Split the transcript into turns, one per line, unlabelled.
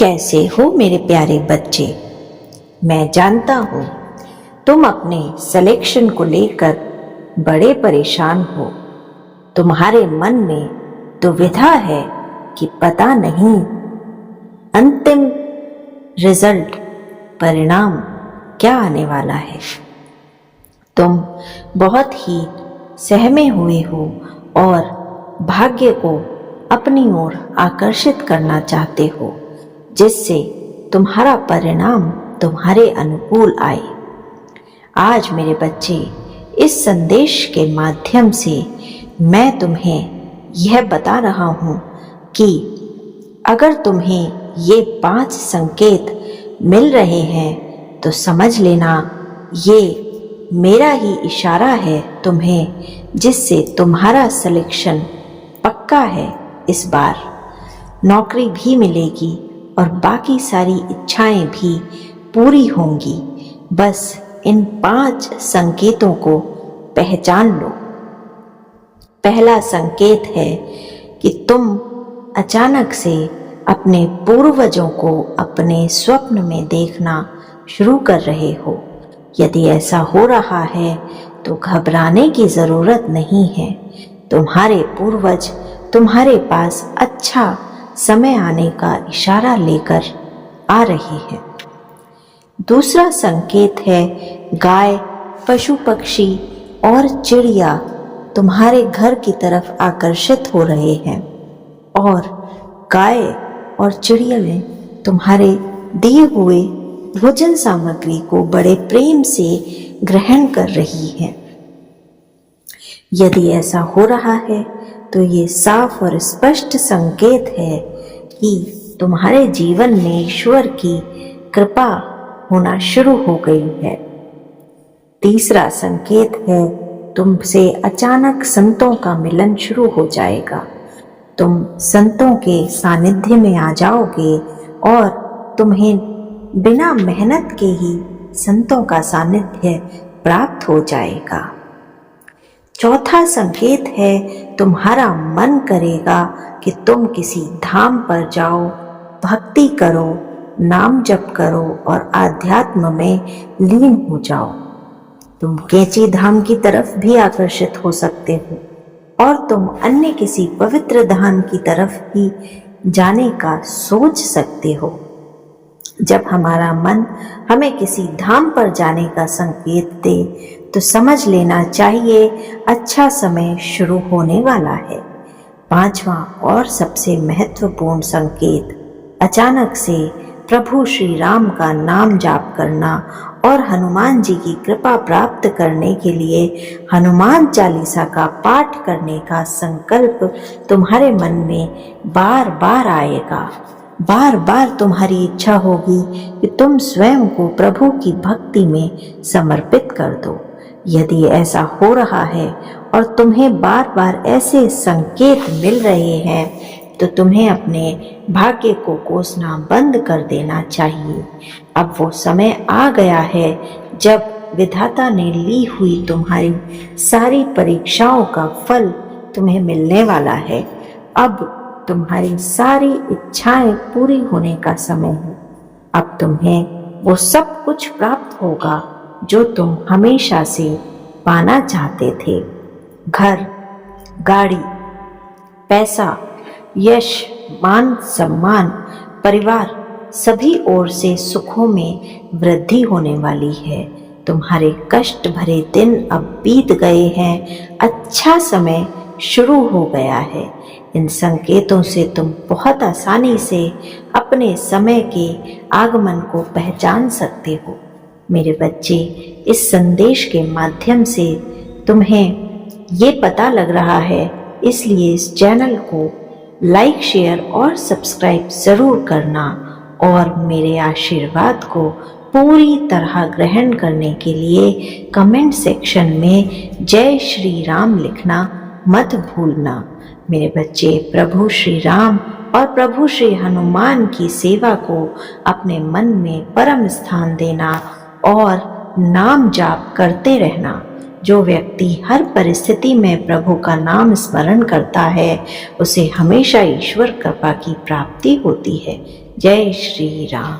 कैसे हो मेरे प्यारे बच्चे। मैं जानता हूँ तुम अपने सिलेक्शन को लेकर बड़े परेशान हो। तुम्हारे मन में दुविधा है कि पता नहीं अंतिम रिजल्ट परिणाम क्या आने वाला है। तुम बहुत ही सहमे हुए हो और भाग्य को अपनी ओर आकर्षित करना चाहते हो, जिससे तुम्हारा परिणाम तुम्हारे अनुकूल आए। आज मेरे बच्चे, इस संदेश के माध्यम से मैं तुम्हें यह बता रहा हूँ कि अगर तुम्हें ये 5 संकेत मिल रहे हैं तो समझ लेना ये मेरा ही इशारा है तुम्हें, जिससे तुम्हारा सिलेक्शन पक्का है। इस बार नौकरी भी मिलेगी और बाकी सारी इच्छाएं भी पूरी होंगी। बस इन 5 संकेतों को पहचान लो। पहला संकेत है कि तुम अचानक से अपने पूर्वजों को अपने स्वप्न में देखना शुरू कर रहे हो। यदि ऐसा हो रहा है तो घबराने की जरूरत नहीं है। तुम्हारे पूर्वज तुम्हारे पास अच्छा समय आने का इशारा लेकर आ रहे हैं। दूसरा संकेत है गाय, पशु पक्षी और चिड़िया तुम्हारे घर की तरफ आकर्षित हो रहे हैं और गाय और चिड़िया ने तुम्हारे दिए हुए भोजन सामग्री को बड़े प्रेम से ग्रहण कर रही है। यदि ऐसा हो रहा है तो ये साफ और स्पष्ट संकेत है कि तुम्हारे जीवन में ईश्वर की कृपा होना शुरू हो गई है। तीसरा संकेत है तुमसे अचानक संतों का मिलन शुरू हो जाएगा। तुम संतों के सानिध्य में आ जाओगे और तुम्हें बिना मेहनत के ही संतों का सानिध्य प्राप्त हो जाएगा। चौथा संकेत है तुम्हारा मन करेगा कि तुम किसी धाम पर जाओ, भक्ति करो, नाम जप करो और आध्यात्म में लीन हो जाओ। तुम कैची धाम की तरफ भी आकर्षित हो सकते हो और तुम अन्य किसी पवित्र धाम की तरफ भी जाने का सोच सकते हो। जब हमारा मन हमें किसी धाम पर जाने का संकेत दे तो समझ लेना चाहिए अच्छा समय शुरू होने वाला है। पांचवा और सबसे महत्वपूर्ण संकेत अचानक से प्रभु श्री राम का नाम जाप करना और हनुमान जी की कृपा प्राप्त करने के लिए हनुमान चालीसा का पाठ करने का संकल्प तुम्हारे मन में बार बार आएगा। बार बार तुम्हारी इच्छा होगी कि तुम स्वयं को प्रभु की भक्ति में समर्पित कर दो। यदि ऐसा हो रहा है और तुम्हें बार बार ऐसे संकेत मिल रहे हैं तो तुम्हें अपने भाग्य को कोसना बंद कर देना चाहिए। अब वो समय आ गया है जब विधाता ने ली हुई तुम्हारी सारी परीक्षाओं का फल तुम्हें मिलने वाला है। अब तुम्हारी सारी इच्छाएं पूरी होने का समय है। अब तुम्हें वो सब कुछ प्राप्त होगा जो तुम हमेशा से पाना चाहते थे। घर, गाड़ी, पैसा, यश, मान सम्मान, परिवार, सभी ओर से सुखों में वृद्धि होने वाली है। तुम्हारे कष्ट भरे दिन अब बीत गए हैं। अच्छा समय शुरू हो गया है। इन संकेतों से तुम बहुत आसानी से अपने समय के आगमन को पहचान सकते हो। मेरे बच्चे, इस संदेश के माध्यम से तुम्हें ये पता लग रहा है, इसलिए इस चैनल को लाइक, शेयर और सब्सक्राइब जरूर करना और मेरे आशीर्वाद को पूरी तरह ग्रहण करने के लिए कमेंट सेक्शन में जय श्री राम लिखना मत भूलना। मेरे बच्चे, प्रभु श्री राम और प्रभु श्री हनुमान की सेवा को अपने मन में परम स्थान देना और नाम जाप करते रहना। जो व्यक्ति हर परिस्थिति में प्रभु का नाम स्मरण करता है उसे हमेशा ईश्वर कृपा की प्राप्ति होती है। जय श्री राम।